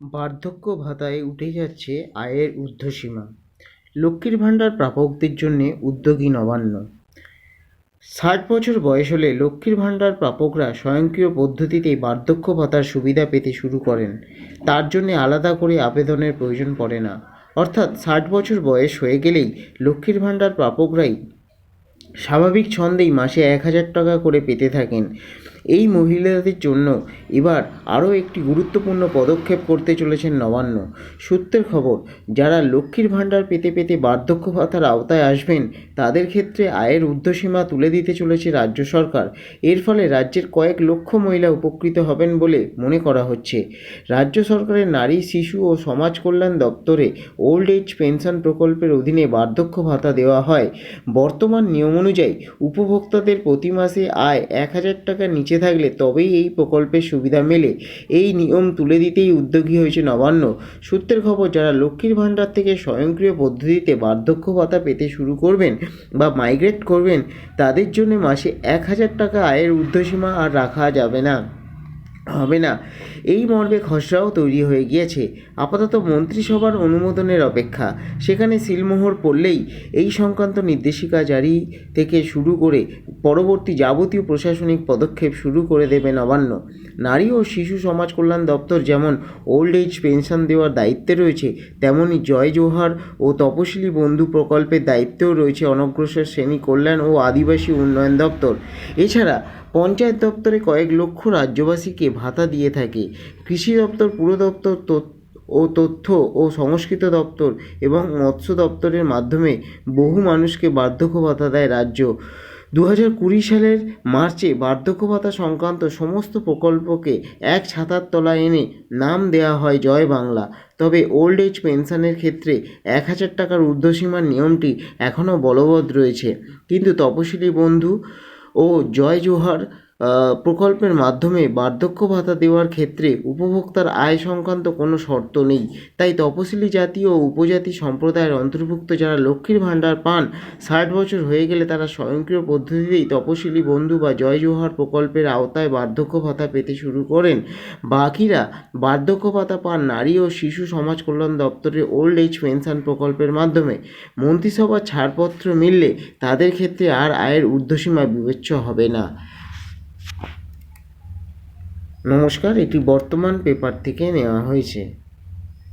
বার্ধক্য ভাতায় উঠে যাচ্ছে আয়ের ঊর্ধ্বসীমা। লক্ষ্মীর ভাণ্ডার প্রাপকদের জন্যে উদ্যোগী নবান্ন। ৬০ বছর বয়স হলে লক্ষ্মীর ভাণ্ডার প্রাপকরা স্বয়ংক্রিয় পদ্ধতিতেই বার্ধক্য ভাতার সুবিধা পেতে শুরু করেন। তার জন্যে আলাদা করে আবেদনের প্রয়োজন পড়ে না। অর্থাৎ ৬০ বছর বয়স হয়ে গেলেই লক্ষ্মীর ভাণ্ডার প্রাপকরাই স্বাভাবিক ছন্দেই মাসে ১,০০০ টাকা করে পেতে থাকেন। এই মহিলাদের জন্য এবার আরও একটি গুরুত্বপূর্ণ পদক্ষেপ করতে চলেছেন নবান্ন। সূত্রের খবর, যারা লক্ষ্মীর ভাণ্ডার পেতে পেতে বার্ধক্য ভাতার আওতায় আসবেন তাদের ক্ষেত্রে আয়ের ঊর্ধ্বসীমা তুলে দিতে চলেছে রাজ্য সরকার। এর ফলে রাজ্যের কয়েক লক্ষ মহিলা উপকৃত হবেন বলে মনে করা হচ্ছে। রাজ্য সরকারের নারী, শিশু ও সমাজ কল্যাণ দপ্তরে ওল্ড এজ পেনশন প্রকল্পের অধীনে বার্ধক্য ভাতা দেওয়া হয়। বর্তমান নিয়ম অনুযায়ী উপভোক্তাদের প্রতি মাসে আয় ১,০০০ টাকার নিচে থাকলে তবেই এই প্রকল্পের সুবিধা মেলে। এই নিয়ম তুলে দিতেই উদ্যোগী হয়েছে নবান্ন। সূত্রের খবর, যারা লক্ষ্মীর ভাণ্ডার থেকে স্বয়ংক্রিয় পদ্ধতিতে বার্ধক্য ভাতা পেতে শুরু করবেন বা মাইগ্রেট করবেন তাদের জন্য মাসে ১,০০০ টাকা আয়ের ঊর্ধ্বসীমা আর রাখা হবে না। এই মর্মে খসড়াও তৈরি হয়ে গিয়েছে। আপাতত মন্ত্রিসভার অনুমোদনের অপেক্ষা। সেখানে সিলমোহর পড়লেই এই সংক্রান্ত নির্দেশিকা জারি থেকে শুরু করে পরবর্তী যাবতীয় প্রশাসনিক পদক্ষেপ শুরু করে দেবে নবান্ন। নারী ও শিশু সমাজ কল্যাণ দপ্তর যেমন ওল্ড এজ পেনশন দেওয়ার দায়িত্বে রয়েছে, তেমনি জয় জোহার ও তপশিলি বন্ধু প্রকল্পের দায়িত্বেও রয়েছে অনগ্রসর শ্রেণী কল্যাণ ও আদিবাসী উন্নয়ন দপ্তর। এছাড়া পঞ্চায়েত দপ্তরে কয়েক লক্ষ রাজ্যবাসীকে ভাতা দিয়ে থাকে। কৃষি দপ্তর, পুর দপ্তর ও তথ্য ও সংস্কৃতি দপ্তর এবং মৎস্য দপ্তরের মাধ্যমে বহু মানুষকে বার্ধক্য ভাতা দেয় রাজ্য। ২০২০ সালের মার্চে বার্ধক্য ভাতা সংক্রান্ত সমস্ত প্রকল্পকে এক ছাতার তলায় এনে নাম দেওয়া হয় জয় বাংলা। তবে ওল্ড এজ পেনশনের ক্ষেত্রে ১,০০০ টাকার ঊর্ধ্বসীমার নিয়মটি এখনও বলবৎ রয়েছে। কিন্তু তপশিলি বন্ধু ও জয় জোহার প্রকল্পের মাধ্যমে বার্ধক্য ভাতা দেওয়ার ক্ষেত্রে উপভোক্তার আয় সংক্রান্ত কোনো শর্ত নেই। তাই তপশিলি জাতি ও উপজাতি সম্প্রদায়ের অন্তর্ভুক্ত যারা লক্ষ্মীর ভাণ্ডার পান ৬০ বছর হয়ে গেলে তারা স্বয়ংক্রিয় পদ্ধতিতেই তপশিলি বন্ধু বা জয় জোহার প্রকল্পের আওতায় বার্ধক্য ভাতা পেতে শুরু করেন। বাকিরা বার্ধক্য ভাতা পান নারী ও শিশু সমাজ কল্যাণ দপ্তরের ওল্ড এজ পেনশন প্রকল্পের মাধ্যমে। মন্ত্রিসভার ছাড়পত্র মিললে তাদের ক্ষেত্রে আর আয়ের ঊর্ধ্বসীমা বিবেচ্য হবে না। নমস্কার, এটি বর্তমান পেপার থেকে নেওয়া হয়েছে।